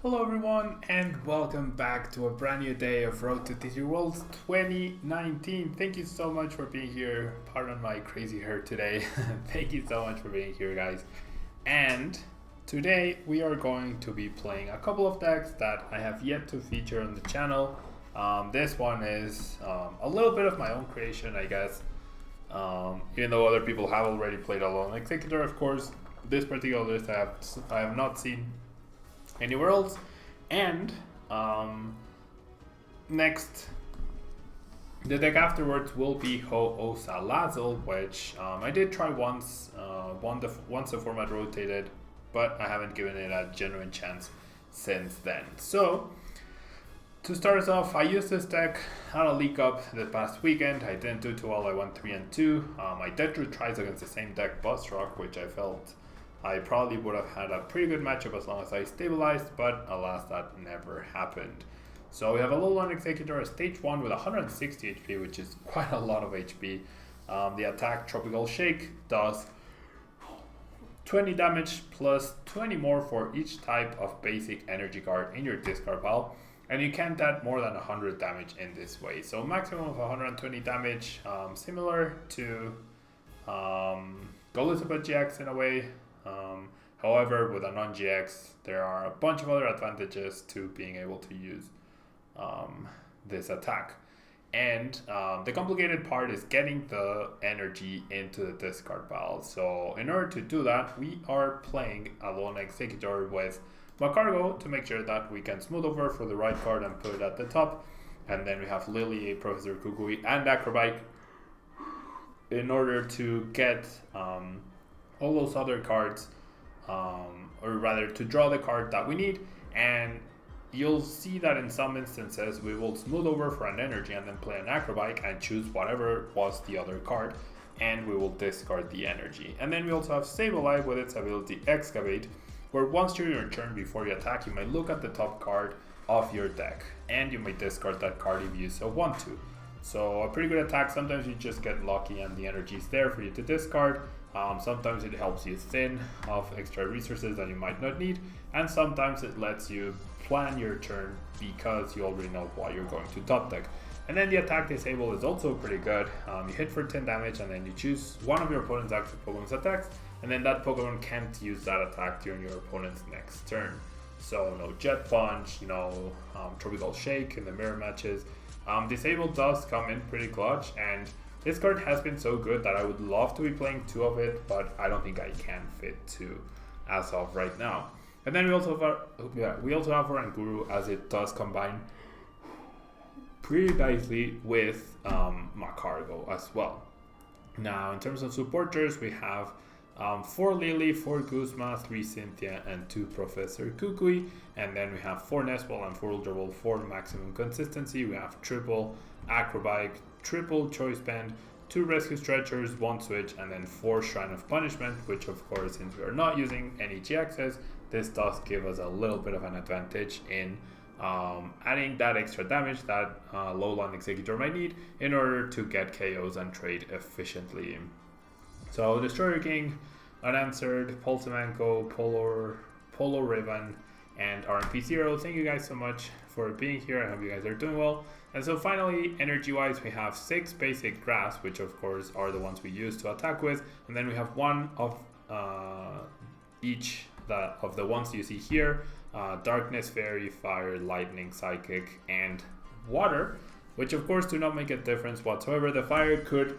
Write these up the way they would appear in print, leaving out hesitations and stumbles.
Hello everyone and welcome back to a brand new day of Road to TCG Worlds 2019. Thank you so much for being here. Pardon my crazy hair today. Thank you so much for being here, guys. And today we are going to be playing a couple of decks that I have yet to feature on the channel. This one is a little bit of my own creation, I guess. Even though other people have already played ALOLAN EXEGGUTOR, of course, this particular list I have not seen anywhere else. And next, the deck afterwards will be Ho-Oh-Salazzle, which I did try once the format rotated, but I haven't given it a genuine chance since then. So to start us off, I used this deck at a league up this past weekend. I didn't do too well. I went 3-2. I did do tries against the same deck, Busrock, which I felt I probably would have had a pretty good matchup as long as I stabilized, but alas, that never happened. So we have ALOLAN EXEGGUTOR at stage 1 with 160 HP, which is quite a lot of HP. The attack Tropical Shake does 20 damage plus 20 more for each type of basic energy card in your discard pile. And you can't add more than 100 damage in this way. So maximum of 120 damage, similar to Elizabeth GX in a way. However, with a non-GX, there are a bunch of other advantages to being able to use this attack. And the complicated part is getting the energy into the discard pile. So in order to do that, we are playing ALOLAN EXEGGUTOR with Macargo to make sure that we can smooth over for the right card and put it at the top. And then we have Lily, Professor Kukui, and Acrobike in order to get all those other cards, or rather to draw the card that we need. And you'll see that in some instances we will smooth over for an energy and then play an Acrobike and choose whatever was the other card, and we will discard the energy. And then we also have Sableye with its ability Excavate, where once during your turn before you attack, you may look at the top card of your deck and you may discard that card if you so want to. So a pretty good attack. Sometimes you just get lucky and the energy is there for you to discard. Sometimes it helps you thin of extra resources that you might not need, and sometimes it lets you plan your turn because you already know what you're going to top deck. And then the attack disable is also pretty good. You hit for 10 damage and then you choose one of your opponent's active Pokemon's attacks, and then that Pokemon can't use that attack during your opponent's next turn. So no Jet Punch, no Tropical Shake in the mirror matches. Disable does come in pretty clutch, and this card has been so good that I would love to be playing 2 of it, but I don't think I can fit 2 as of right now. And then we also have Oranguru, as it does combine pretty nicely with Macargo as well. Now, in terms of supporters, we have 4 Lily, 4 Guzma, 3 Cynthia, and 2 Professor Kukui. And then we have 4 Nestball and 4 Ultra Ball for maximum consistency. We have triple Acrobike, triple Choice Band, 2 Rescue Stretchers, 1 Switch, and then 4 Shrine of Punishment, which of course, since we are not using any GXs, this does give us a little bit of an advantage in adding that extra damage that ALOLAN EXEGGUTOR might need in order to get KOs and trade efficiently. So Destroyer King, Unanswered, Pulsamanco, Polo Ribbon, and RMP0. Thank you guys so much for being here. I hope you guys are doing well. And so finally, energy-wise, we have 6 basic grass, which of course are the ones we use to attack with. And then we have 1 of each of the ones you see here. Darkness, Fairy, Fire, Lightning, Psychic, and Water, which of course do not make a difference whatsoever. The Fire could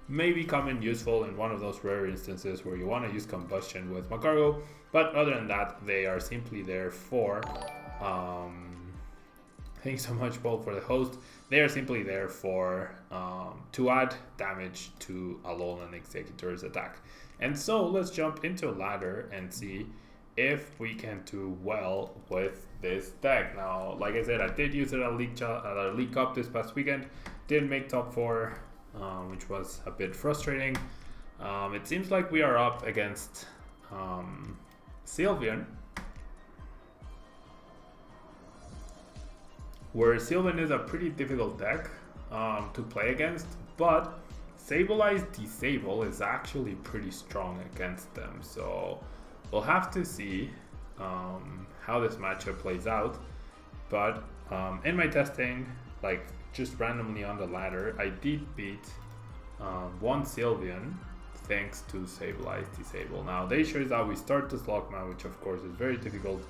maybe come in useful in one of those rare instances where you want to use Combustion with Macargo, but other than that, they are simply there for thanks so much, Paul, for the host. They are simply there for to add damage to ALOLAN EXEGGUTOR's attack. And so let's jump into ladder and see if we can do well with this deck. Now, like I said, I did use it at a League Cup this past weekend. Didn't make top 4, which was a bit frustrating. It seems like we are up against Sylveon, where Sylveon is a pretty difficult deck to play against, but Sablei's Disable is actually pretty strong against them, so we'll have to see how this matchup plays out. But in my testing, like just randomly on the ladder, I did beat one Sylveon thanks to Sableye Disable. Now they shows that we start the Slugma, which of course is very difficult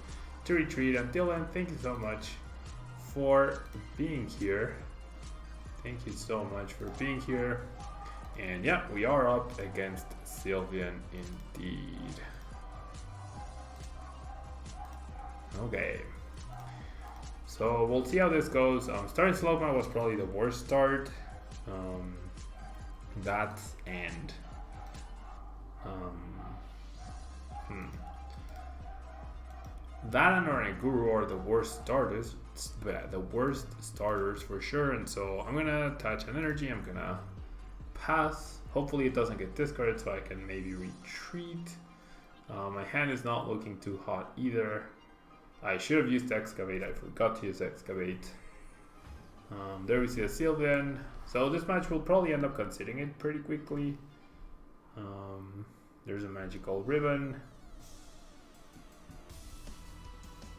to retreat. Until then, thank you so much for being here. Thank you so much for being here. And yeah, we are up against Sylveon indeed. Okay. So we'll see how this goes. Starting Slugma was probably the worst start. That and that and Oranguru are the worst starters. The worst starters for sure. And so I'm gonna attach an energy. I'm gonna pass. Hopefully it doesn't get discarded, so I can maybe retreat. My hand is not looking too hot either. I should have used Excavate. I forgot to use Excavate. There we see a Sylveon. So this match will probably end up conceding it pretty quickly. There's a magical ribbon.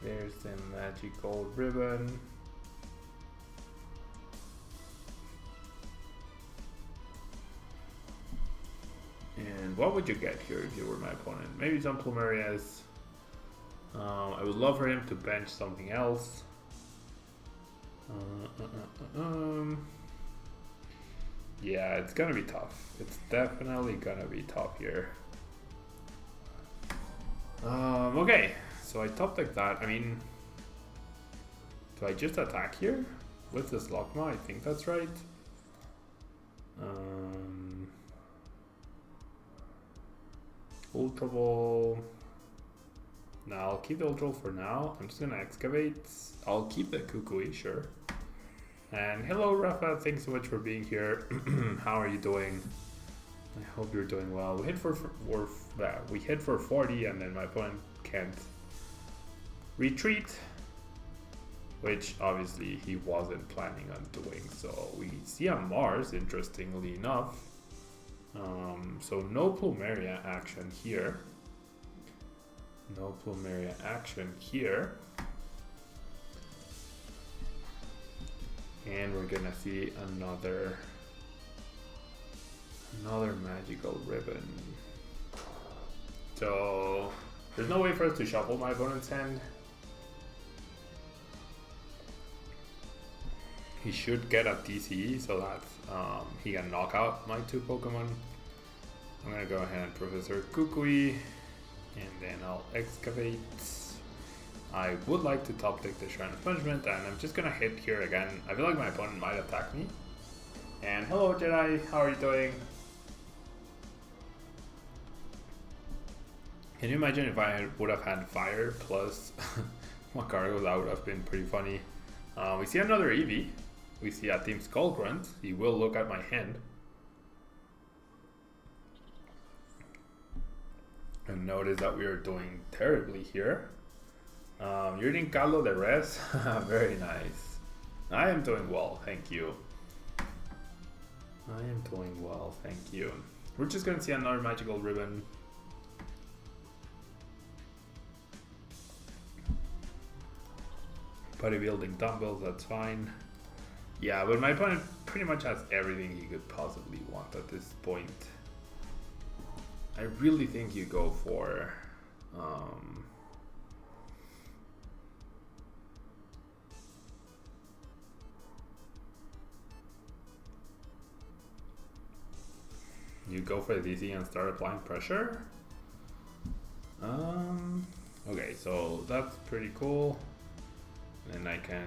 There's the magical ribbon. And what would you get here if you were my opponent? Maybe some Plumerias. I would love for him to bench something else. Yeah, it's gonna be tough. It's definitely gonna be tough here. Okay, so I top deck that. I mean, do I just attack here with this Slugma? I think that's right. Ultra Ball. No, I'll keep the Ultra Ball for now. I'm just gonna Excavate. I'll keep the Kukui, sure. And hello, Rafa. Thanks so much for being here. How are you doing? I hope you're doing well. We hit for 40, and then my opponent can't retreat, which obviously he wasn't planning on doing. So we see a Mars, interestingly enough. So no Plumeria action here. No Plumeria action here. And we're gonna see another magical ribbon. So there's no way for us to shuffle my opponent's hand. He should get a TCE so that he can knock out my two Pokemon. I'm gonna go ahead and Professor Kukui, and then I'll Excavate. I would like to top deck the Shrine of Punishment, and I'm just gonna hit here again. I feel like my opponent might attack me. And hello Jedi, how are you doing? Can you imagine if I would have had Fire plus Macargo? That would have been pretty funny. We see another Eevee. We see a Team Skull Grunt. He will look at my hand. And notice that we are doing terribly here. You're eating caldo de res? Very nice. I am doing well, thank you. I am doing well, thank you. We're just gonna see another magical ribbon. Bodybuilding dumbbells, that's fine. Yeah, but my opponent pretty much has everything he could possibly want at this point. I really think you go for you go for the DC and start applying pressure. Okay, so that's pretty cool. And I can,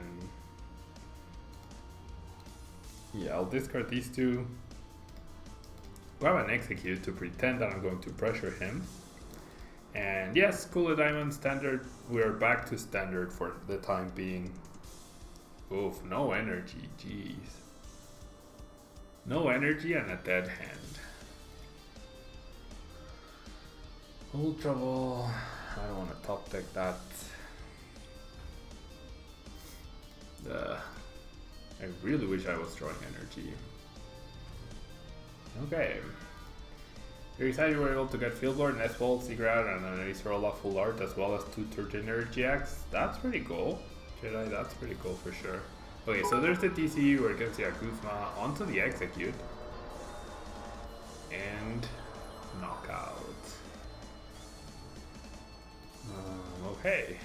yeah, I'll discard these two. Grab an Execute to pretend that I'm going to pressure him. And yes, Cooler Diamond standard. We're back to standard for the time being. Oof, no energy, jeez. No energy and a dead hand. Ultra Ball. I don't want to top deck that. I really wish I was drawing energy. Okay. Very excited you were able to get Field Lord, Nestball, Seaground, and an Acerola full art, as well as 2 Turgeneer GX. That's pretty cool. Jedi, that's pretty cool for sure. Okay, so there's the TCG where it gets the Akuzma onto the Execute. And knockout. Okay.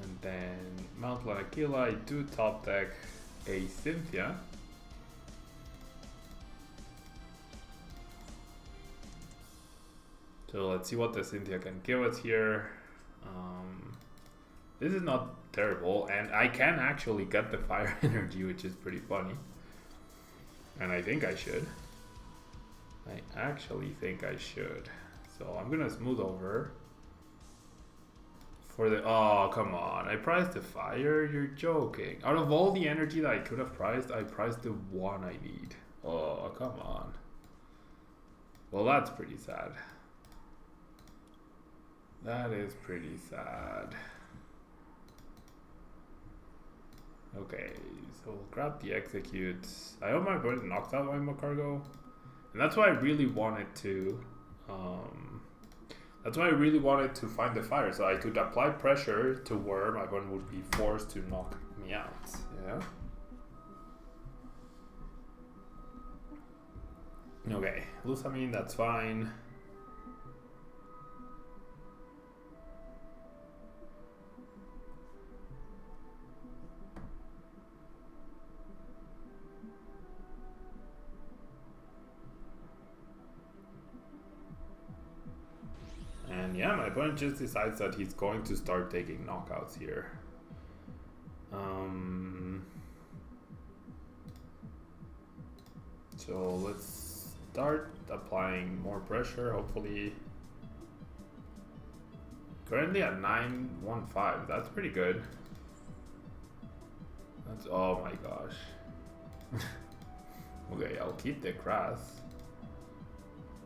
And then Mount Lanakila, I do top deck a Cynthia. So let's see what the Cynthia can give us here. This is not terrible, and I can actually get the fire energy, which is pretty funny. And I think I should. I actually think I should. So I'm gonna smooth over. For the, oh, come on. I priced the fire? You're joking. Out of all the energy that I could have priced, I priced the one I need. Oh, come on. Well, that's pretty sad. That is pretty sad. Okay, so we'll grab the Execute. I hope my opponent knocks out my Macargo. And that's why I really wanted to find the fire, so I could apply pressure to where my opponent would be forced to knock me out. Yeah. Okay, Lusamine, that's fine. And yeah, my opponent just decides that he's going to start taking knockouts here. So let's start applying more pressure, hopefully. Currently at 915, that's pretty good. That's, oh my gosh. Okay, I'll keep the grass.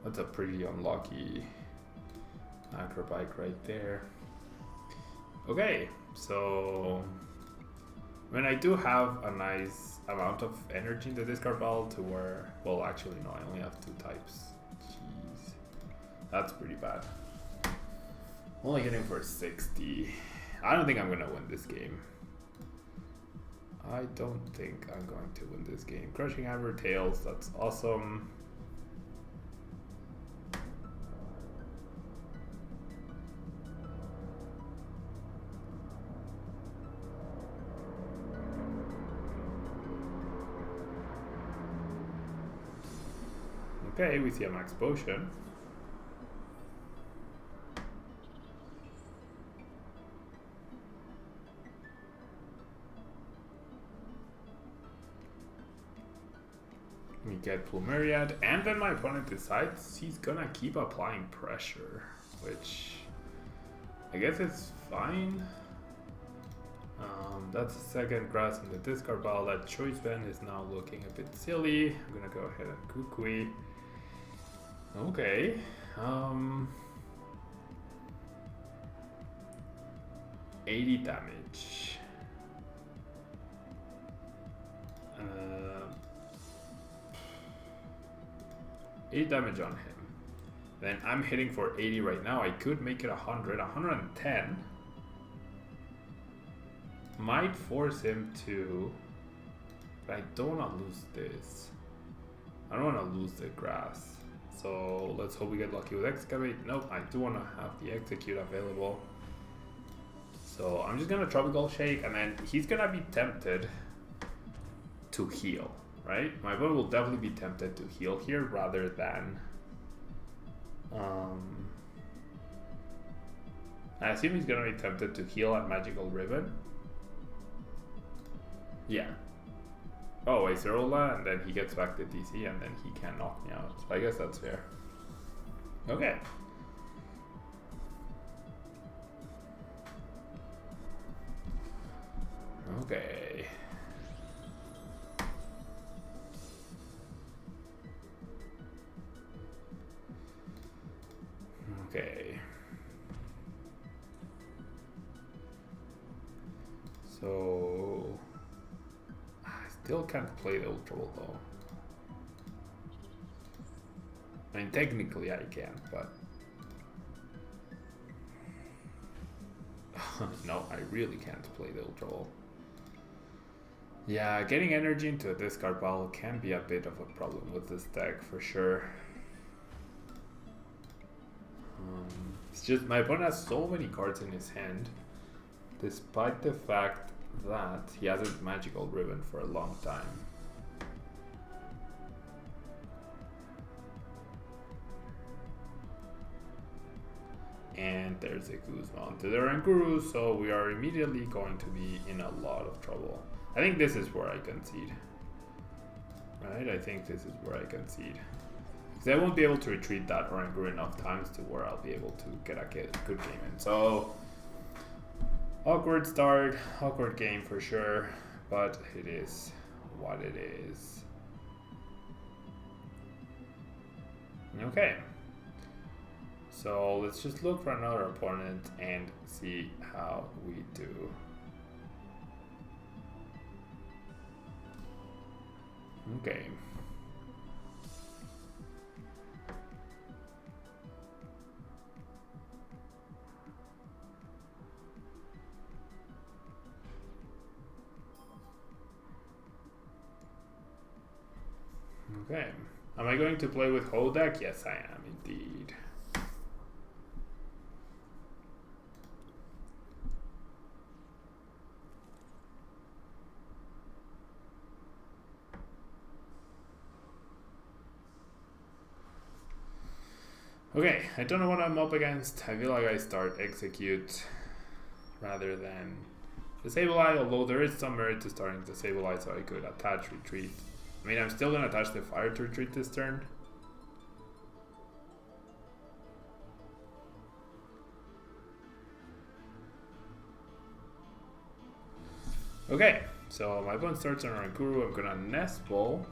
That's a pretty unlucky Acrobike right there. Okay, so when I do have a nice amount of energy in the discard pile to where, well, actually no, I only have 2 types. Jeez, that's pretty bad. Only hitting for 60. I don't think I'm gonna win this game. I don't think I'm going to win this game. Crushing Hammer, Tails, that's awesome. Okay, we see a max potion. We get Plumeriad, and then my opponent decides he's gonna keep applying pressure, which I guess it's fine. That's the second grass in the discard pile. That choice band is now looking a bit silly. I'm gonna go ahead and Kukui. Okay. 80 damage. 80 damage on him. Then I'm hitting for 80 right now. I could make it 100, 110. Might force him to, but I don't want to lose this. I don't want to lose the grass. So let's hope we get lucky with Excavate. Nope, I do want to have the Execute available. So I'm just going to Tropical Shake, and then he's going to be tempted to heal, right? My opponent will definitely be tempted to heal here rather than... I assume he's going to be tempted to heal at Magical Ribbon. Yeah. Oh, Acerola, and then he gets back to DC, and then he can knock me out. So I guess that's fair. Okay. Okay. Okay. So I still can't play the Ultra Ball though. I mean, technically I can, but... no, I really can't play the Ultra Ball. Yeah, getting energy into a discard pile can be a bit of a problem with this deck, for sure. It's just, my opponent has so many cards in his hand, despite the fact that he hasn't Magical Ribbon for a long time. And there's a Kuzma onto the Rankuru, so we are immediately going to be in a lot of trouble. I think this is where I concede. Right? I think this is where I concede. Because I won't be able to retreat that Rankuru enough times to where I'll be able to get a good game in. So, awkward start, awkward game for sure, but it is what it is. Okay. So let's just look for another opponent and see how we do. Okay. Okay. Am I going to play with whole deck? Yes, I am indeed. Okay, I don't know what I'm up against. I feel like I start execute rather than disable eye, although there is some merit to starting disable eye, so I could attach retreat. I mean, I'm still gonna attach the fire to retreat this turn. Okay, so my opponent starts on Rankuru. I'm gonna Nest Ball.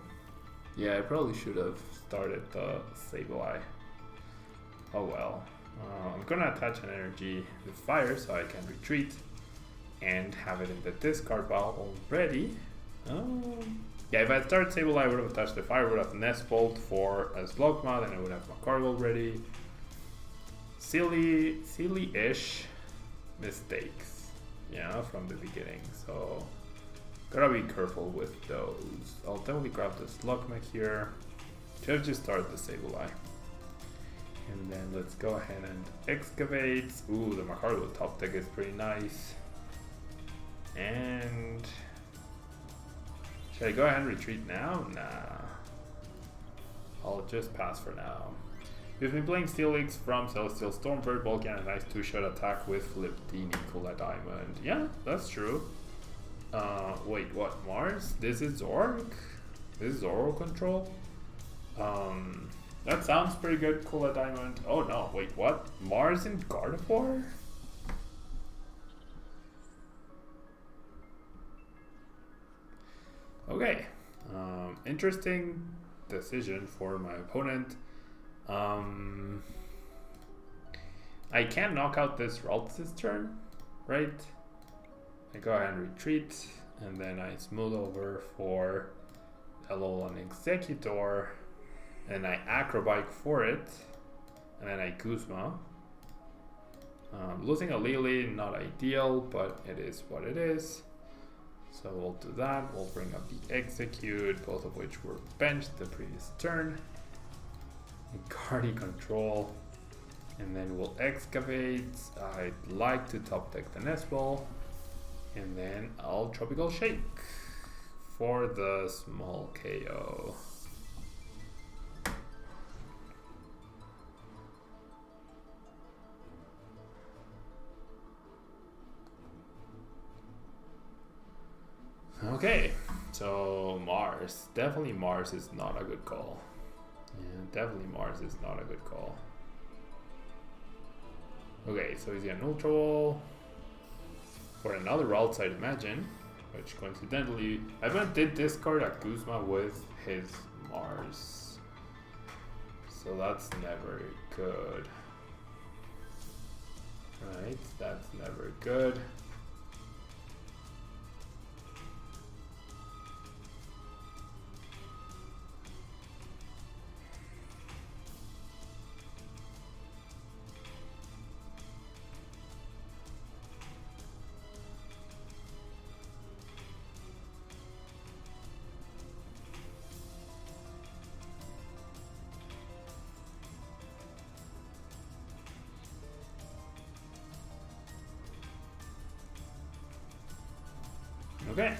Yeah, I probably should have started the Sable Eye. Oh well. I'm gonna attach an energy with fire so I can retreat and have it in the discard pile already. Yeah, if I started Sable Eye, I would have attached the fire, would have Nest Bolt for a Slugma, then I would have my card already. Silly-ish mistakes, yeah, from the beginning. So gotta be careful with those. I'll definitely grab the Slugma here. Should have just started the Sable Eye. And then let's go ahead and excavate. Ooh, the Makargo top deck is pretty nice. And should I go ahead and retreat now? Nah. I'll just pass for now. We've been playing Steelix from Celestial Stormbird, Volcan, a nice 2-shot attack with Fliptini, Kula Diamond. Yeah, that's true. Wait, what? Mars? This is Zork? This is Zoro control? That sounds pretty good, Kula Diamond. Oh no, wait, what? Mars in Gardevoir? Okay, interesting decision for my opponent. I can knock out this Ralts this turn, right? I go ahead and retreat, and then I smooth over for ALOLAN Exeggutor, and I Acrobike for it, and then I Guzma. Losing a Lily, not ideal, but it is what it is. So we'll do that. We'll bring up the Execute, both of which were benched the previous turn. Cardi Control, and then we'll Excavate. I'd like to top deck the Nest Ball, and then I'll Tropical Shake for the small KO. Okay, so Mars. Definitely Mars is not a good call. Yeah, definitely Mars is not a good call. Okay, so he's gonna Ultra Wall for another Ralts, I'd imagine, which coincidentally, I did discard a Guzma with his Mars. So that's never good. Right, that's never good. Okay.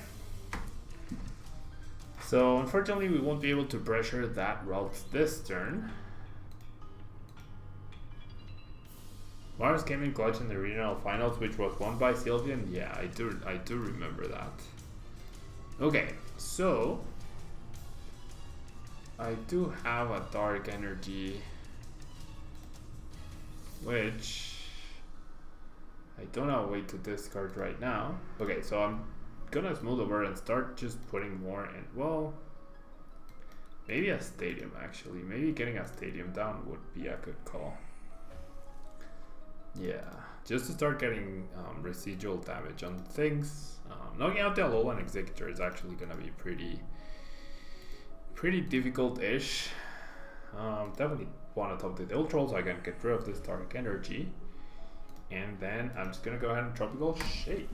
So unfortunately we won't be able to pressure that route this turn. Mars came in clutch in the regional finals, which was won by Sylveon. Yeah, I do remember that. Okay, so I do have a dark energy, which I don't have a way to discard right now. Okay, so I'm gonna smooth over and start just putting more in. Well, maybe a stadium actually. Maybe getting a stadium down would be a good call. Yeah, just to start getting residual damage on things. Knocking out the ALOLAN Exeggutor is actually gonna be pretty difficult-ish. Definitely want to top the Ultra so I can get rid of this dark energy. And then I'm just gonna go ahead and Tropical Shake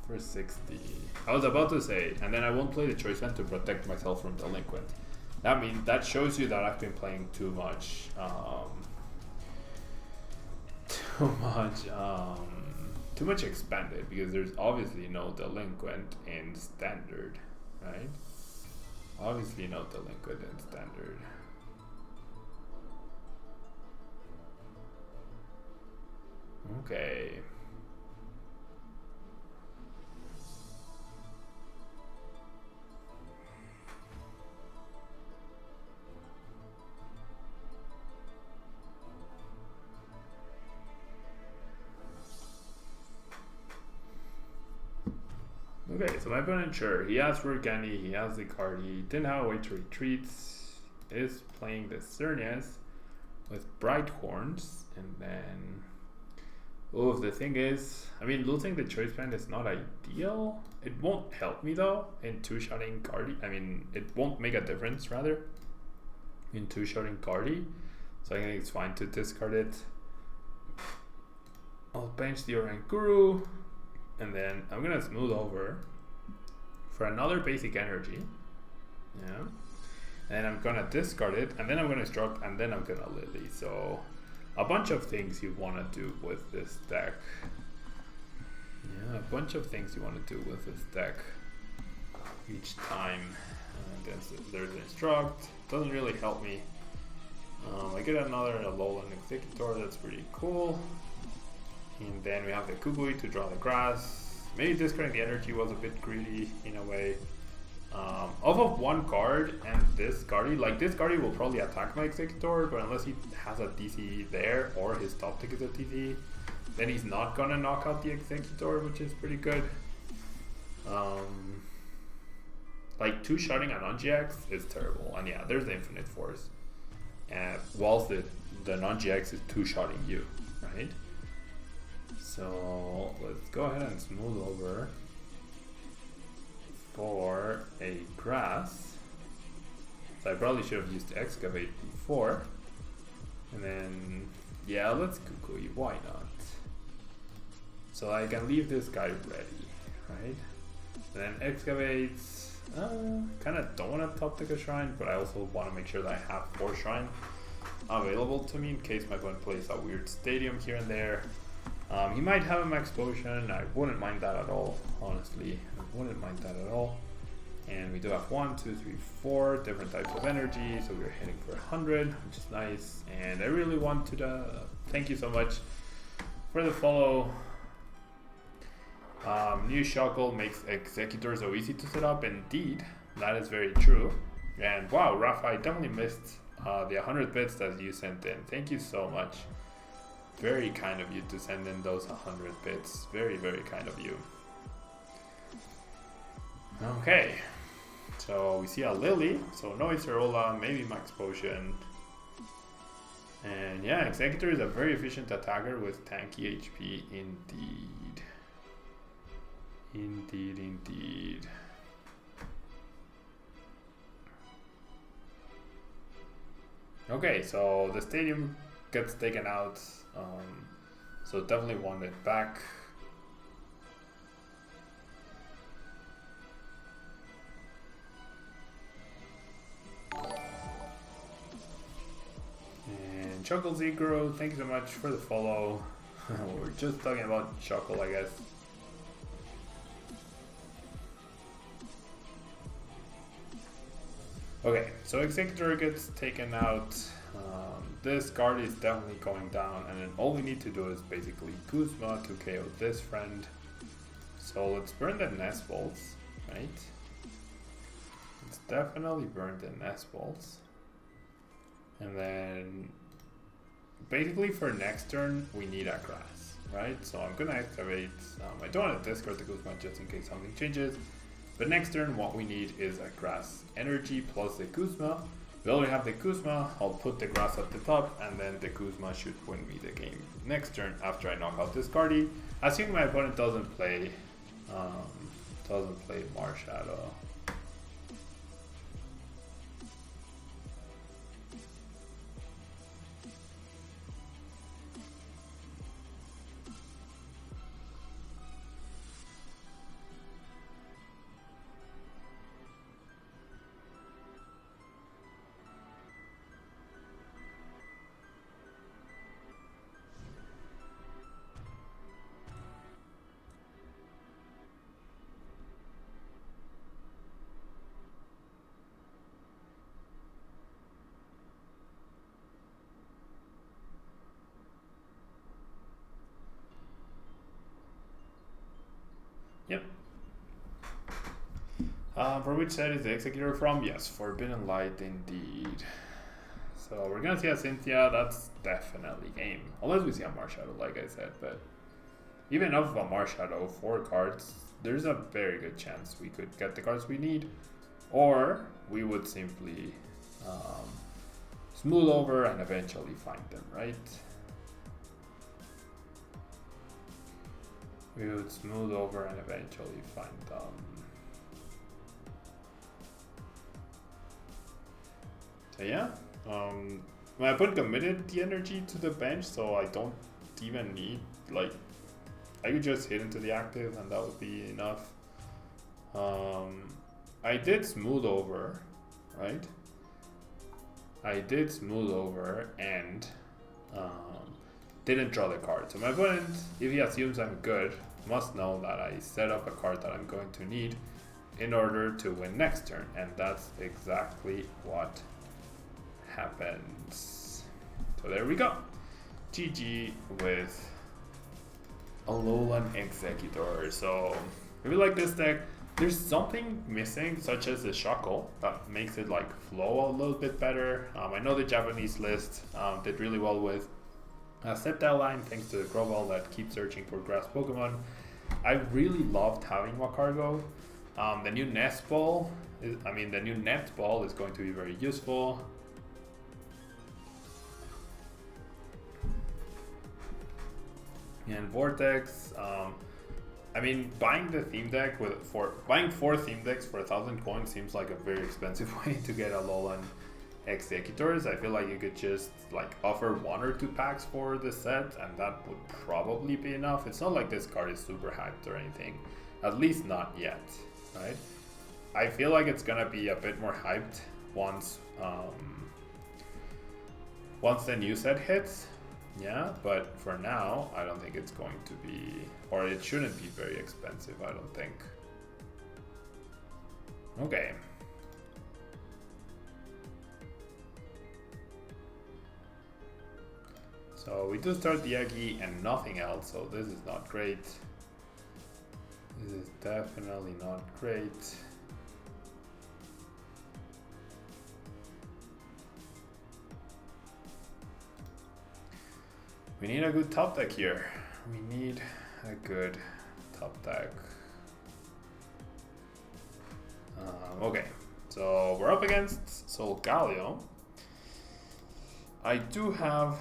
for 60. I was about to say, and then I won't play the Choice Band to protect myself from Delinquent. That means that shows you that I've been playing too much expanded, because there's obviously no Delinquent in standard, right? Obviously no Delinquent in standard. Okay. Okay, so my opponent, sure, he has Rurgani, he has the Cardi, didn't have a way to retreat, is playing the Cernias with Bright Horns, and then, oh, the thing is, I mean, losing the Choice Band is not ideal. It won't help me though in two-shotting Cardi. I mean, it won't make a difference rather in two-shotting Cardi, so I think it's fine to discard it. I'll bench the Oranguru. And then I'm gonna smooth over for another basic energy. Yeah. And I'm gonna discard it, and then I'm gonna struck, and then I'm gonna Lily. So a bunch of things you wanna do with this deck. Yeah, a bunch of things you wanna do with this deck each time. And then there's Instruct. Doesn't really help me. I get another ALOLAN Exeggutor, that's pretty cool. And then we have the Kugui to draw the grass. Maybe discarding the energy was a bit greedy in a way. Off of one card and this Guardi, like this Guardi will probably attack my Exeggutor, but unless he has a DC there or his top tick is a DC, then he's not gonna knock out the Exeggutor, which is pretty good. Like two-shotting a non-GX is terrible, and yeah, there's the Infinite Force. Whilst the non-GX is two-shotting you, right? So let's go ahead and smooth over for a grass. So I probably should have used Excavate before. And then, yeah, let's Kukui, why not? So I can leave this guy ready, right? And then Excavates, kind of don't want to top tick a shrine, but I also want to make sure that I have 4 shrine available to me in case my opponent plays a weird stadium here and there. He might have a max potion. I wouldn't mind that at all, honestly. I wouldn't mind that at all. And we do have 1, 2, 3, 4 different types of energy, so we're hitting for 100, which is nice. And I really want to thank you so much for the follow. New Shuckle makes Exeggutor so easy to set up. Indeed, that is very true. And wow, Rafa, I definitely missed the 100 bits that you sent in. Thank you so much. Very kind of you to send in those 100 bits. Very, very kind of you. Okay. So we see a Lily. So no Acerola, maybe Max Potion. And yeah, Exeggutor is a very efficient attacker with tanky HP indeed. Indeed, indeed. Okay, so the stadium gets taken out. So definitely want it back. And Chuckle Zegro, thank you so much for the follow. We're just talking about Chuckle, I guess. Okay, so Exeggutor gets taken out. This card is definitely going down, and then all we need to do is basically Kuzma to KO this friend. So let's burn the nest balls, right? Let's definitely burn the nest balls. And then basically for next turn, we need a grass, right? So I'm gonna activate, I don't want to discard the Kuzma just in case something changes. But next turn, what we need is a grass energy plus the Kuzma. We already have the Kuzma, I'll put the grass at the top, and then the Kuzma should win me the game next turn after I knock out this Cardi. Assuming my opponent doesn't play Marshadow. Yep. For which side is the Exeggutor from? Yes, Forbidden Light indeed. So we're gonna see a Cynthia, that's definitely game. Unless we see a Marshadow, like I said, but even off of a Marshadow, 4 cards, there's a very good chance we could get the cards we need. Or we would simply smooth over and eventually find them, right? We would smooth over and eventually find them. So yeah, my opponent committed the energy to the bench, so I don't even need, like, I could just hit into the active and that would be enough. I did smooth over, right? I did smooth over and didn't draw the card. So my opponent, if he assumes I'm good, must know that I set up a card that I'm going to need in order to win next turn. And that's exactly what happens. So there we go. GG with ALOLAN EXEGGUTOR. So if you like this deck, there's something missing, such as the Shuckle, that makes it like flow a little bit better. I know the Japanese list did really well with Sceptile line, thanks to the Grovyle that keeps searching for grass Pokemon. I really loved having Wakargo. The new Nest Ball, the new Net Ball is going to be very useful. And Vortex, buying the theme deck buying 4 theme decks for 1,000 coins seems like a very expensive way to get ALOLAN Exeggutors. I feel like you could just like offer 1 or 2 packs for the set and that would probably be enough. It's not like this card is super hyped or anything, at least not yet, right? I feel like it's gonna be a bit more hyped once the new set hits. Yeah, but for now, I don't think it's going to be, or it shouldn't be very expensive, I don't think. Okay. So we do start the Yagi and nothing else, so this is not great. This is definitely not great. We need a good top deck here. We need a good top deck. Okay, so we're up against Solgaleo. I do have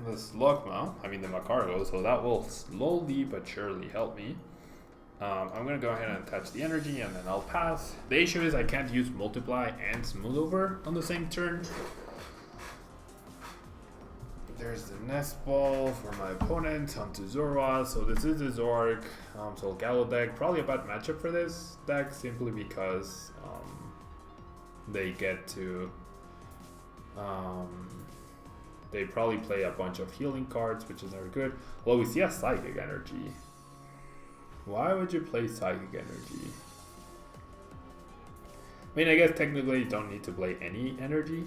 the Slugma, the Macargo, so that will slowly but surely help me. I'm gonna go ahead and attach the energy and then I'll pass. The issue is I can't use Multiply and Smooth Over on the same turn. There's the Nest Ball for my opponent onto Zorua. So this is the Zork Solgaleo deck. Probably a bad matchup for this deck simply because they get to they probably play a bunch of healing cards, which is never good. Well, we see a Psychic Energy. Why would you play Psychic Energy? I mean, I guess technically you don't need to play any energy,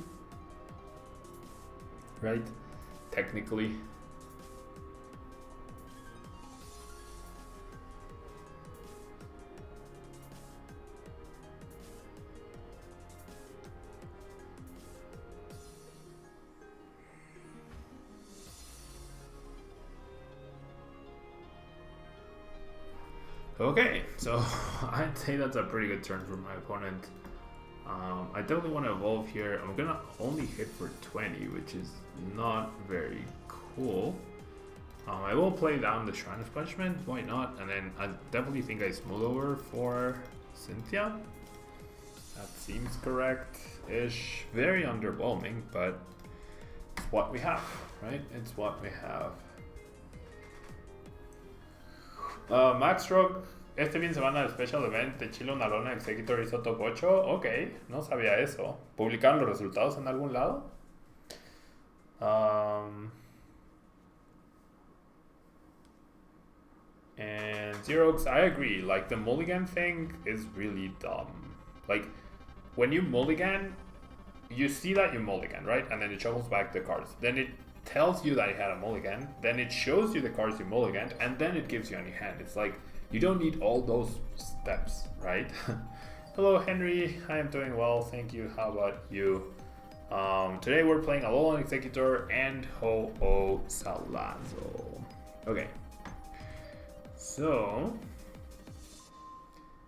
right? Technically. Okay, so I'd say that's a pretty good turn for my opponent. I definitely want to evolve here. I'm gonna only hit for 20, which is not very cool. I will play down the Shrine of Punishment, why not? And then I definitely think I smooth over for Cynthia. That seems correct-ish. Very underwhelming, but it's what we have, right? It's what we have. Max Stroke, este fin de semana del Special Event de Chile, una lona Exeggutor hizo top 8. Ok, no sabía eso. ¿Publicaron los resultados en algún lado? And Xerox, I agree. Like, the mulligan thing is really dumb. Like, when you mulligan, you see that you mulligan, right? And then it shuffles back the cards. Then it tells you that it had a mulligan, then it shows you the cards you mulliganed, and then it gives you any hand. It's like, you don't need all those steps, right? Hello Henry, I am doing well, thank you. How about you? Today we're playing ALOLAN EXEGGUTOR and Ho-Oh Salazo. Okay. So,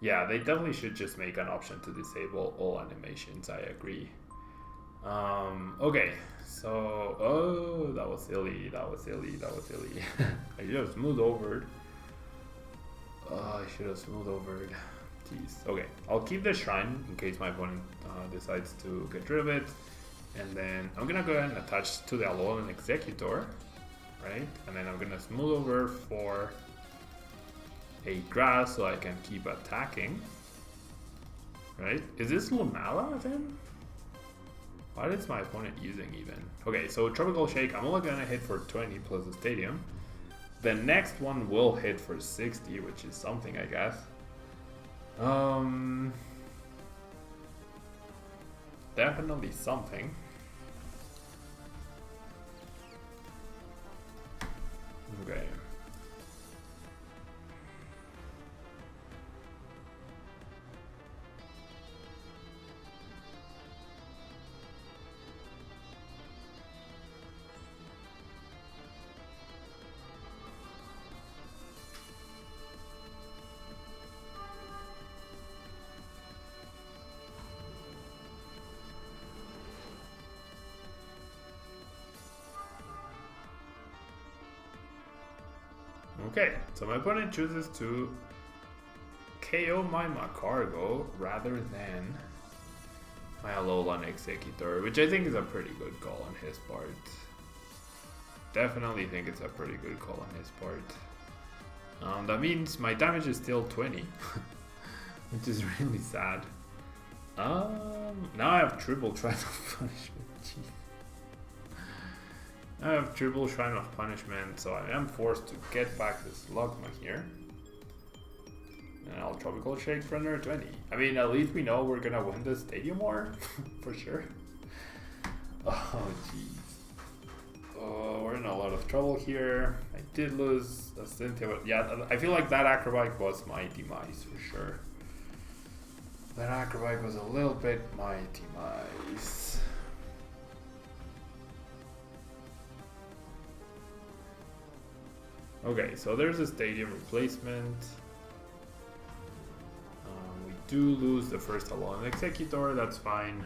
yeah, they definitely should just make an option to disable all animations, I agree. Okay, so, oh, that was silly, that was silly, that was silly. I should have smoothed over. I should have smoothed over. Jeez. Okay, I'll keep the shrine in case my opponent decides to get rid of it. And then I'm gonna go ahead and attach to the ALOLAN EXEGGUTOR, right? And then I'm gonna smooth over for a grass so I can keep attacking, right? Is this Lunala then? What is my opponent using even? Okay, so Tropical Shake, I'm only gonna hit for 20 plus the Stadium. The next one will hit for 60, which is something, I guess. Definitely something. Okay. Okay, so my opponent chooses to KO my Macargo rather than my ALOLAN EXEGGUTOR, which I think is a pretty good call on his part. Definitely think it's a pretty good call on his part. That means my damage is still 20, which is really sad. Now I have triple Shrine of Punishment. Jeez. I have triple Shrine of Punishment, so I am forced to get back this Logma here. And I'll Tropical Shake for another 20. I mean, at least we know we're gonna win the Stadium War, for sure. Oh, jeez. Oh, we're in a lot of trouble here. I did lose a Cynthia, but yeah, I feel like that Acrobike was my demise, for sure. That Acrobike was a little bit my demise. Okay, so there's a Stadium replacement. We do lose the first ALOLAN EXEGGUTOR, that's fine.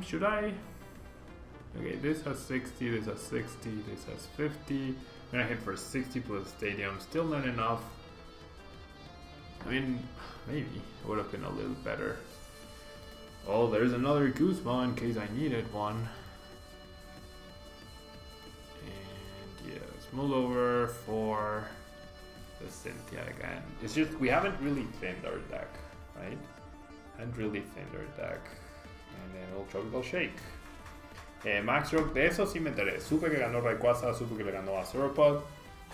Should I? Okay, this has 60, this has 60, this has 50. I'm gonna hit for 60 plus Stadium, still not enough. I mean, maybe it would have been a little better. Oh, there's another Guzma in case I needed one. Smooth over for the Cynthia again. It's just, we haven't really thinned our deck, right? Haven't really thinned our deck. And then we'll Tropical Shake. Max Rock, de eso sí me enteré. Supe que ganó Rayquaza, supe que le ganó a Sauropod.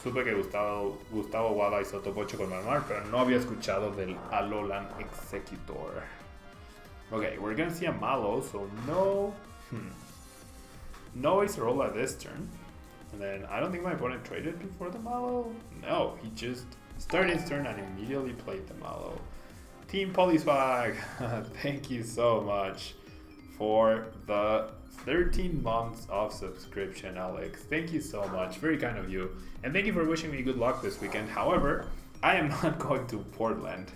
Supe que Gustavo Wada hizo top 8 con Manuel, pero no había escuchado del Alolan Exeggutor. Okay, we're gonna see a Malo, so no... No Acerola this turn. And then I don't think my opponent traded before the Malo. No, he just started his turn and immediately played the Malo. Team Polyswag, thank you so much for the 13 months of subscription, Alex. Thank you so much. Very kind of you. And thank you for wishing me good luck this weekend. However, I am not going to Portland.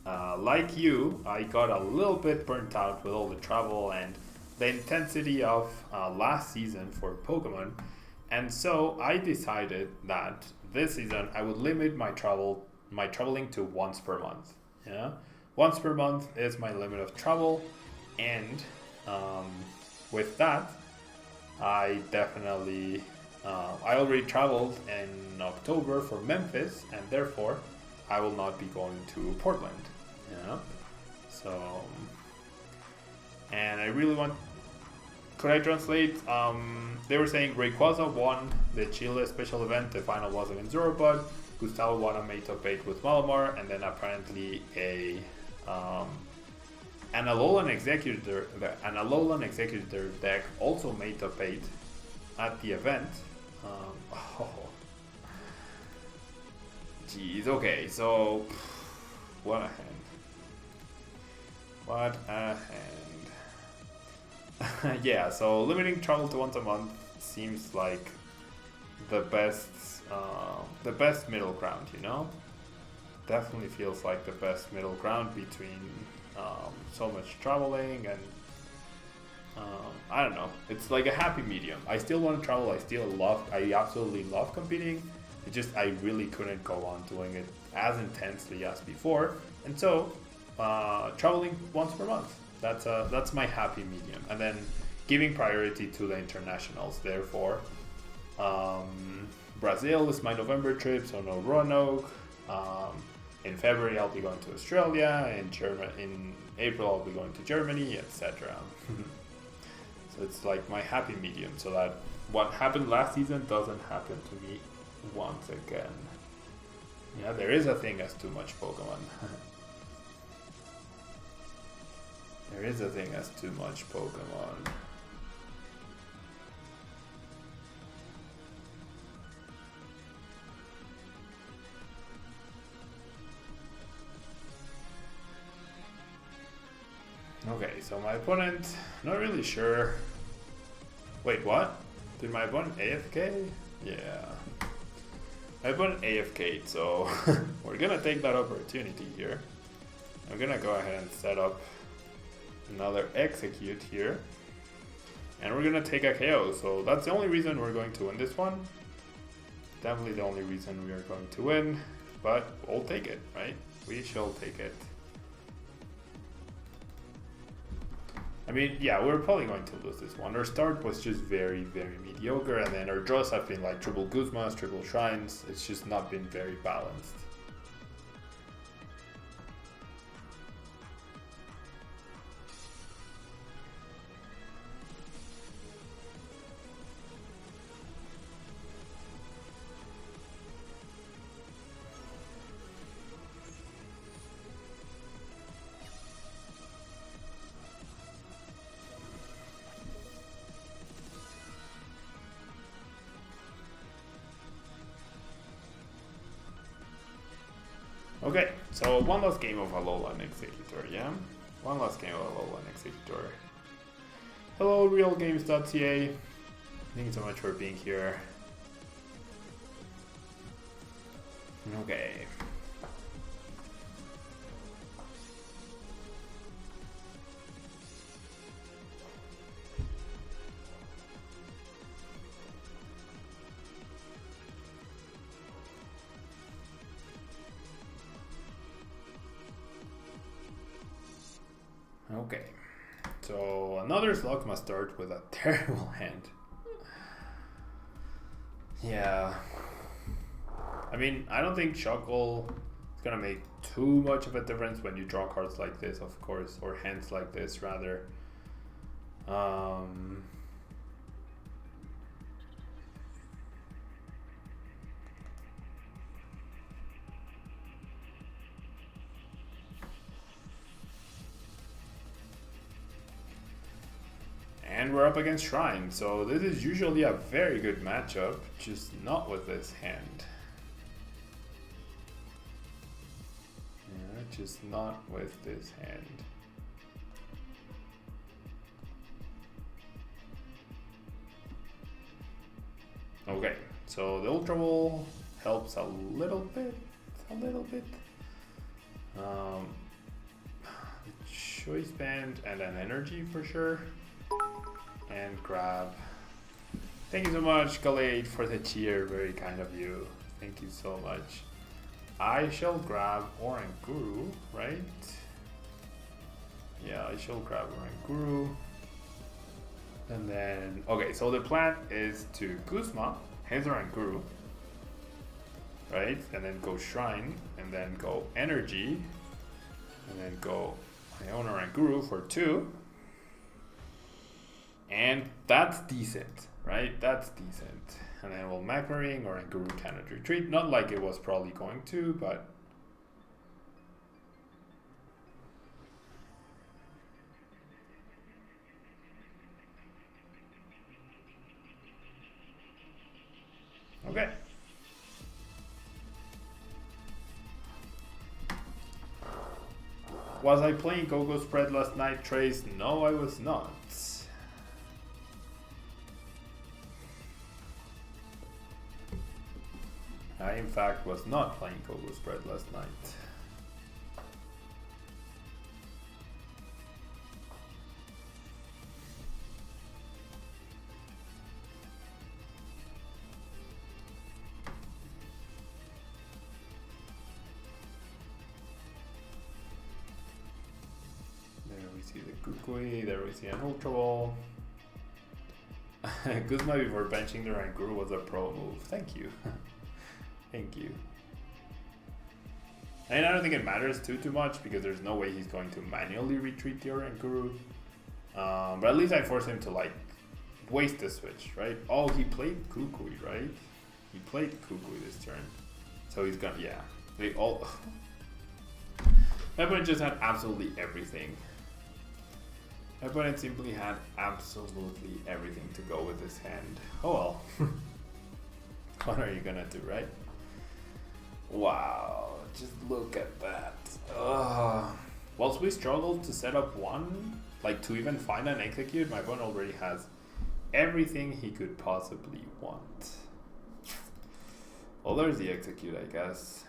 Like you, I got a little bit burnt out with all the travel and the intensity of last season for Pokemon. And so I decided that this season I would limit my traveling to once per month. Yeah, once per month is my limit of travel. And with that, I definitely, I already traveled in October for Memphis, and therefore I will not be going to Portland. Yeah. So, and I really want, could I translate? They were saying Rayquaza won the Chile special event. The final was against Zoropod. Gustavo Wada made top 8 with Malamar, and then apparently an ALOLAN Exeggutor deck also made top 8 at the event. Jeez, okay, so what a hand. What a hand. Yeah, so limiting travel to once a month seems like the best middle ground, you know? Definitely feels like the best middle ground between so much traveling and I don't know. It's like a happy medium. I still want to travel. I absolutely love competing. It just, I really couldn't go on doing it as intensely as before. And so, traveling once per month. That's my happy medium. And then giving priority to the internationals. Therefore, Brazil is my November trip, so no Roanoke. In February, I'll be going to Australia. In April, I'll be going to Germany, etc. So it's like my happy medium, so that what happened last season doesn't happen to me once again. Yeah, there is a thing as too much Pokemon. There is a thing as too much Pokemon. Okay, so my opponent, not really sure. Wait, what? Did my opponent AFK? Yeah. My opponent AFK'd, so we're gonna take that opportunity here. I'm gonna go ahead and set up another execute here. And we're gonna take a KO, so that's the only reason we're going to win this one. Definitely the only reason we are going to win, but we'll take it, right? We shall take it. I mean, yeah, we're probably going to lose this one. Our start was just very, very mediocre, and then our draws have been like triple Guzmas, triple Shrines. It's just not been very balanced. Okay, so one last game of ALOLAN Exeggutor, yeah? One last game of ALOLAN Exeggutor. Hello, realgames.ca. Thank you so much for being here. Okay. Okay, so another slug must start with a terrible hand. Yeah, I mean, I don't think Shuckle is gonna make too much of a difference when you draw cards like this, of course, or hands like this, rather. And we're up against Shrine, so this is usually a very good matchup, just not with this hand. Yeah, just not with this hand. Okay, so the Ultra Ball helps a little bit. Choice Band and an Energy for sure. And grab. Thank you so much, Khalid, for the cheer. Very kind of you. Thank you so much. I shall grab Oranguru, right? Yeah, I shall grab Oranguru. And then, okay, so the plan is to Guzma, his Oranguru, right? And then go Shrine, and then go Energy, and then go my own Oranguru for 2. And that's decent, right? That's decent. And then we'll Magmaring or Oranguru cannot retreat. Not like it was probably going to, but okay. Was I playing Go-Go Spread last night, Trace? No, I was not. I, in fact, was not playing Go-Go Spread last night. There we see the Kukui, there we see an Ultra Ball. Guzma before benching the Oranguru was a pro move. Thank you. Thank you. And I don't think it matters too much because there's no way he's going to manually retreat the Oranguru. But at least I forced him to like waste the switch, right? Oh, he played Kukui, right? He played Kukui this turn. So he's gonna, yeah. They all... My opponent just had absolutely everything. My opponent simply had absolutely everything to go with his hand. Oh well. What are you gonna do, right? Wow, just look at that. Whilst we struggled to set up one, like to even find an execute, my opponent already has everything he could possibly want. Well, there's the execute, I guess.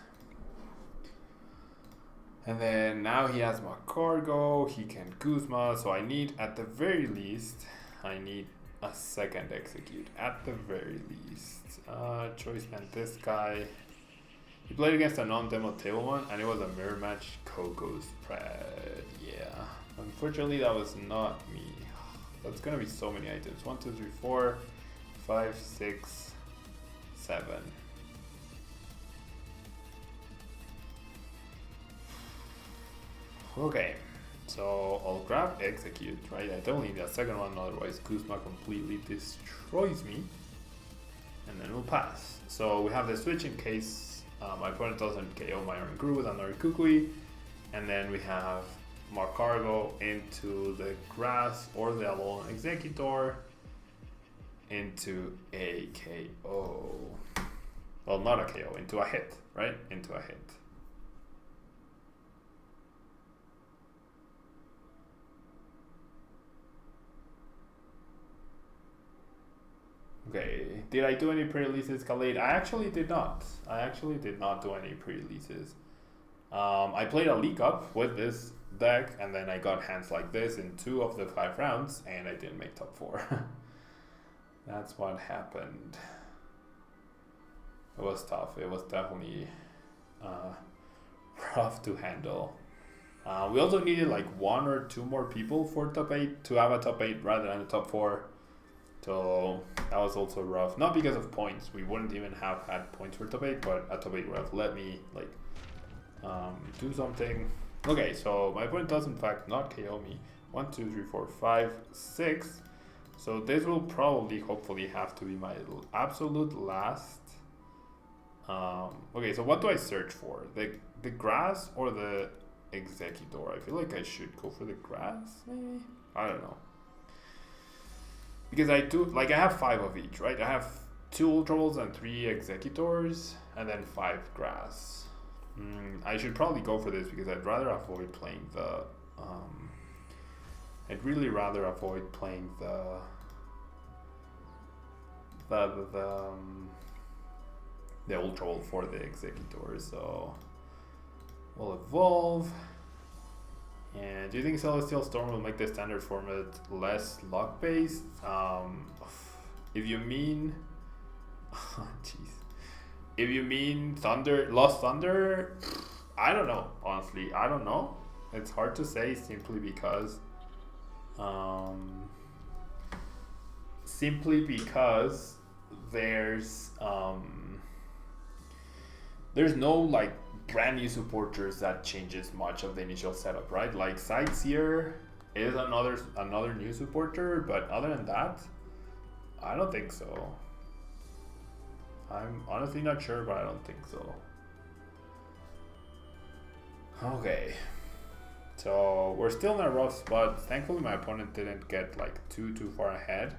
And then now he has Macargo, he can Guzma, so I need, at the very least, I need a second execute, at the very least. Choice man, this guy. He played against a non-demo Tablemon, and it was a mirror match Go-Go Spread. Yeah, unfortunately that was not me. That's gonna be so many items. 1, 2, 3, 4, 5, 6, 7. Okay, so I'll grab execute, right? I don't need a second one, otherwise Kuzma completely destroys me. And then we'll pass. So we have the switch in case my opponent doesn't KO my Oranguru with another Kukui. And then we have Marcargo into the grass or the ALOLAN Exeggutor into a KO. Well, not a KO, into a hit, right? Into a hit. Okay, did I do any pre-releases, Khalid? I actually did not. I actually did not do any pre-releases. I played a League Cup with this deck, and then I got hands like this in 2 of the 5 rounds, and I didn't make top 4. That's what happened. It was tough. It was definitely rough to handle. We also needed like 1 or 2 more people for top 8 to have a top 8 rather than a top 4. So that was also rough. Not because of points. We wouldn't even have had points for top 8, but a top 8 would have let me like do something. Okay, so my opponent does in fact not KO me. 1, 2, 3, 4, 5, 6. So this will probably, hopefully, have to be my absolute last. Okay, so what do I search for? The grass or the Exeggutor? I feel like I should go for the grass, maybe? I don't know. because I do, like, I have 5 of each, right? I have 2 Ultra Balls and 3 Exeggutors, and then 5 Grass. I should probably go for this because I'd rather avoid playing the. I'd really rather avoid playing the Ultra Ball for the Exeggutor. So we'll evolve. And do you think Celestial Storm will make the standard format less luck based? If you mean, jeez, if you mean Lost Thunder, I don't know. Honestly, I don't know. It's hard to say simply because, there's no like brand new supporters that changes much of the initial setup, right? Like Sightseer is another new supporter, but other than that, I don't think so. I'm honestly not sure, but I don't think so. Okay, so we're still in a rough spot. Thankfully, my opponent didn't get like too far ahead.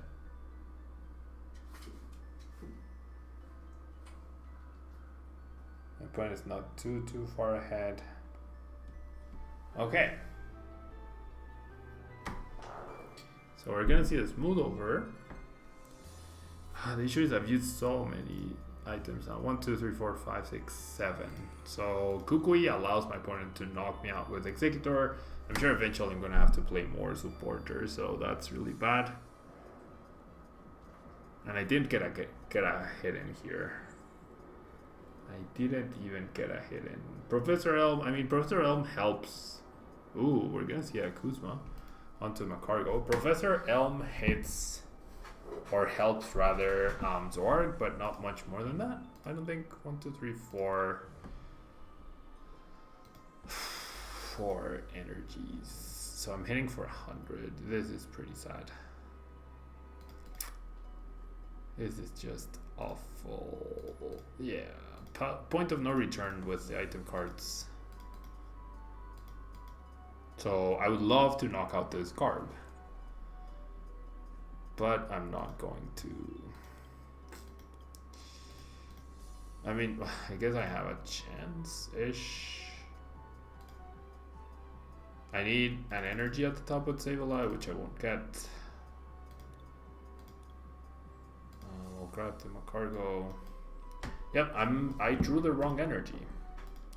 My opponent is not too far ahead. Okay. So we're gonna see a smooth over. The issue is I've used so many items now. 1, 2, 3, 4, 5, 6, 7. So Kukui allows my opponent to knock me out with Exeggutor. I'm sure eventually I'm gonna have to play more supporters, so that's really bad. And I didn't get a hit in here. I didn't even get a hit in. Professor Elm helps. Ooh, we're gonna see a Kuzma onto Macargo. Professor Elm hits, or helps rather, Zorg, but not much more than that. I don't think. 1, 2, 3, 4. 4 energies. So I'm hitting for 100. This is pretty sad. This is just awful. Yeah. Point of no return with the item cards. So I would love to knock out this card, but I'm not going to. I mean, I guess I have a chance-ish. I need an energy at the top with Save a Lot, which I won't get. We'll grab the Macargo. Yep, I drew the wrong energy.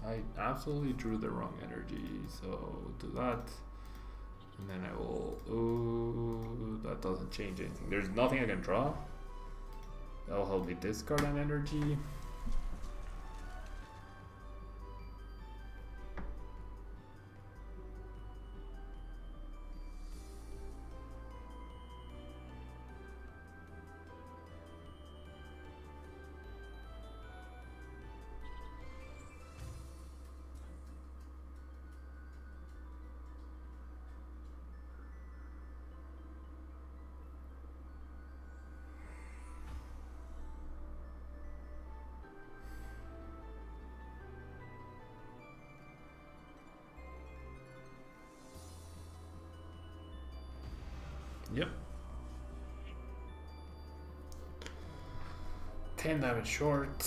I absolutely drew the wrong energy. So do that. And then I will. Ooh, that doesn't change anything. There's nothing I can draw. That'll help me discard an energy. Yep. 10 damage short,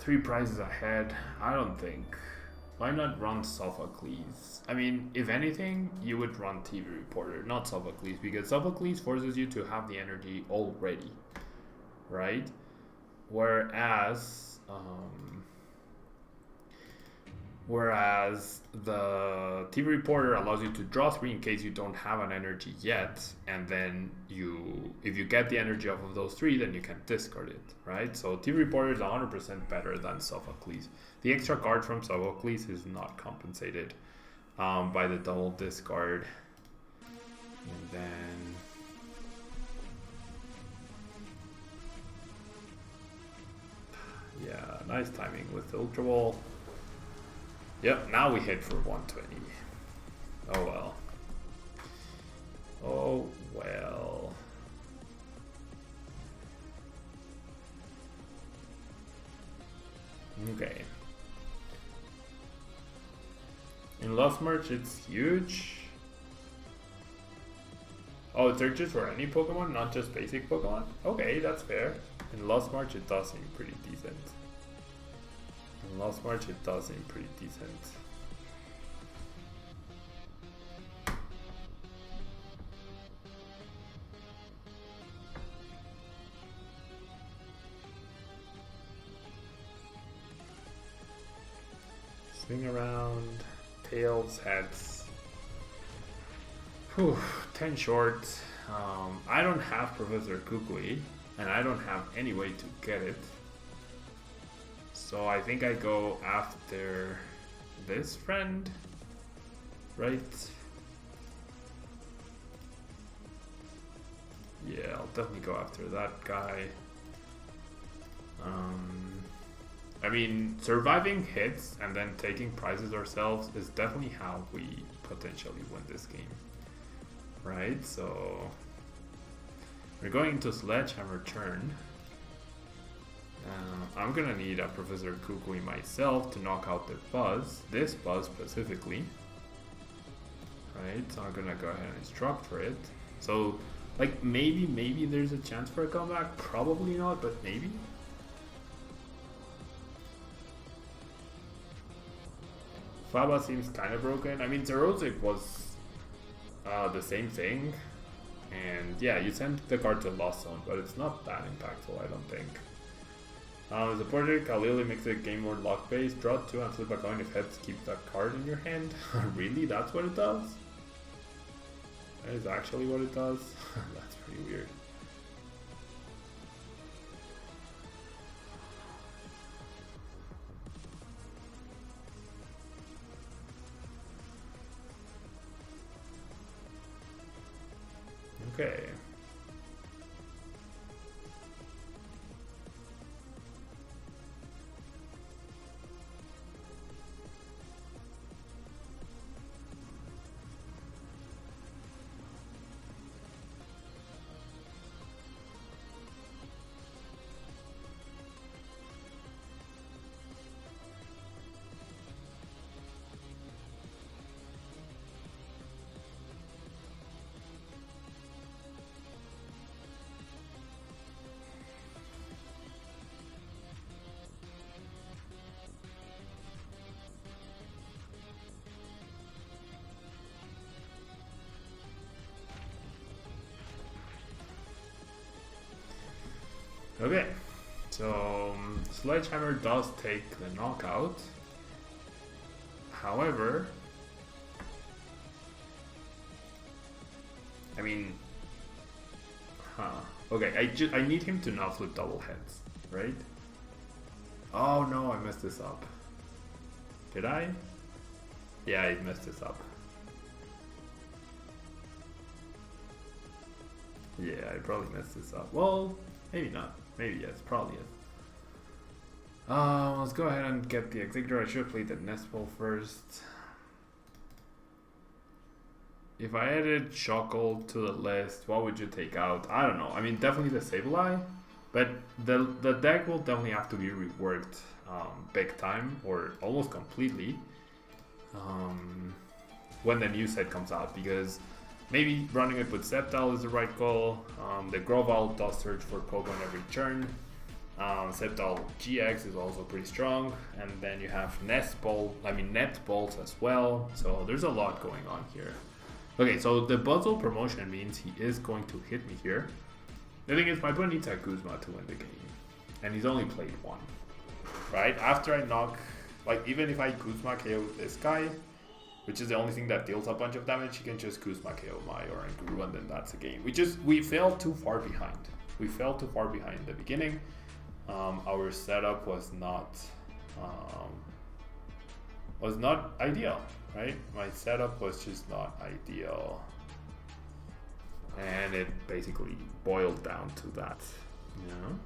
3 prizes ahead. I don't think. Why not run Sophocles? I mean, if anything, you would run TV Reporter, not Sophocles, because Sophocles forces you to have the energy already, right? Whereas the TV Reporter allows you to draw 3 in case you don't have an energy yet, and then if you get the energy off of those 3, then you can discard it, right? So TV Reporter is 100% better than Sophocles. The extra card from Sophocles is not compensated by the double discard. And then yeah, nice timing with the Ultra Ball. Yep, now we hit for 120. Oh well. Oh well. Okay. In Lost Merch, it's huge. Oh, it searches for any Pokemon, not just basic Pokemon? Okay, that's fair. In Lost March, it does seem pretty decent. In Lost March, it does seem pretty decent. Swing around, tails, heads. Whew, 10 short. I don't have Professor Kukui, and I don't have any way to get it. So I think I go after this friend, right? Yeah, I'll definitely go after that guy. I mean, surviving hits and then taking prizes ourselves is definitely how we potentially win this game. Right, so we're going into Sledgehammer turn. I'm gonna need a Professor Kukui myself to knock out the Buzz, this Buzz specifically. Right, so I'm gonna go ahead and instruct for it. So, like, maybe there's a chance for a comeback. Probably not, but maybe. Faba seems kind of broken. I mean, Zerozic was the same thing. And yeah, you send the card to Lost Zone, but it's not that impactful, I don't think. The portrait Kalili makes a game more lock based. Draw 2 and flip a coin if heads keep that card in your hand. Really? That's what it does? That is actually what it does? That's pretty weird. Okay. Okay, so Sledgehammer does take the knockout. However, I mean, okay, I need him to not flip double heads, right? Oh no, I messed this up. Did I? Yeah, I messed this up. Yeah, I probably messed this up. Well, maybe not. Maybe yes, probably yes. Let's go ahead and get the Exeggutor. I should have played the Nest Ball first. If I added Shockle to the list, what would you take out? I don't know. I mean, definitely the Sableye, but the deck will definitely have to be reworked big time or almost completely when the new set comes out, because maybe running it with Sceptile is the right call. The Grovyle does search for Pokemon every turn. Sceptile GX is also pretty strong, and then you have Net Balls as well. So there's a lot going on here. Okay, so the Buzzle promotion means he is going to hit me here. The thing is, my opponent needs a Guzma to win the game, and he's only played one. Right after I knock, like even if I Guzma KO this guy, which is the only thing that deals a bunch of damage, he can just Kuzma KO my Oranguru, and then that's a game. We fell too far behind. We fell too far behind in the beginning. Our setup was not ideal, right? My setup was just not ideal, and it basically boiled down to that, you know.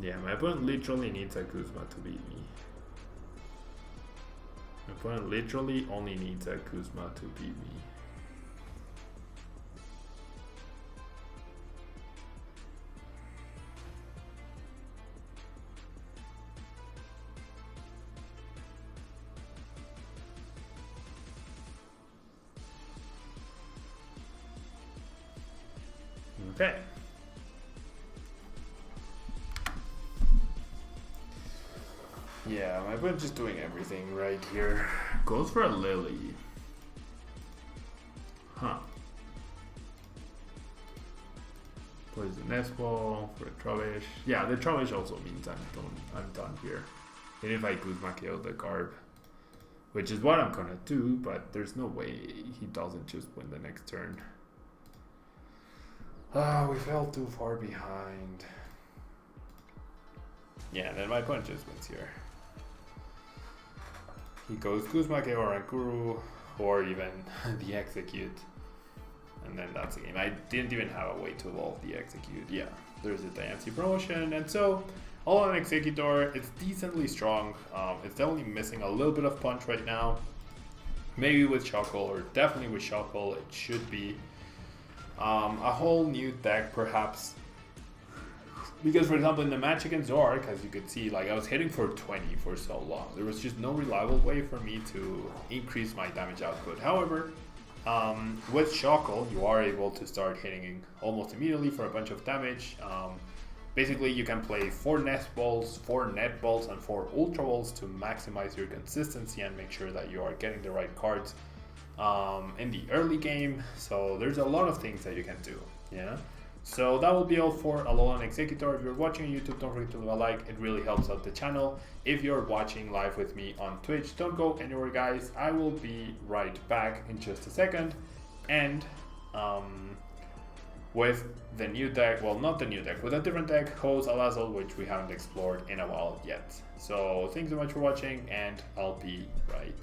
Yeah, my opponent literally needs a Guzma to beat me. opponent literally only needs a Kuzma to beat me. Okay. Yeah, my opponent's just doing everything right here. Goes for a Lily. Huh. Plays the Nest Ball for a Trubbish. Yeah, the Trubbish also means I'm done here. And if I Kuzma KO the Garb, which is what I'm gonna do, but there's no way he doesn't just win the next turn. Ah, we fell too far behind. Yeah, then my opponent just wins here. He goes Kuzma KO Rankuru, or even the Execute. And then that's the game. I didn't even have a way to evolve the Execute. Yeah, there's a Diancie promotion. And so, ALOLAN Exeggutor, it's decently strong. It's definitely missing a little bit of punch right now. Maybe with Shuckle, or definitely with Shuckle, it should be a whole new deck perhaps. Because for example in the match against Zork, as you could see, like I was hitting for 20 for so long. There was just no reliable way for me to increase my damage output. However, with Shuckle, you are able to start hitting almost immediately for a bunch of damage. Basically, you can play 4 Nest Balls, 4 Net Balls, and 4 Ultra Balls to maximize your consistency and make sure that you are getting the right cards in the early game. So there's a lot of things that you can do, yeah. So that will be all for ALOLAN Exeggutor. If you're watching on YouTube, don't forget to leave a like. It really helps out the channel. If you're watching live with me on Twitch, don't go anywhere, guys. I will be right back in just a second. And with the new deck, well, not the new deck, with a different deck, Hose Alazzle, which we haven't explored in a while yet. So thanks so much for watching, and I'll be right